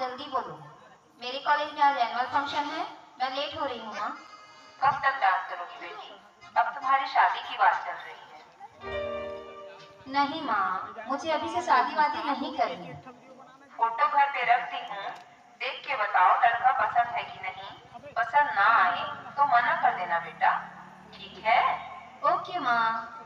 जल्दी बोलो। मेरे कॉलेज में आज एनुअल फंक्शन है, मैं लेट हो रही हूँ माँ। कब तक डांस करोगी बेटी? अब तुम्हारी शादी की बात चल रही है। नहीं माँ, मुझे अभी से शादी वादी नहीं करनी। फोटो घर पे रख दी हूँ, देख के बताओ लड़का पसंद है कि नहीं। पसंद ना आए तो मना कर देना बेटा, ठीक है? ओके माँ।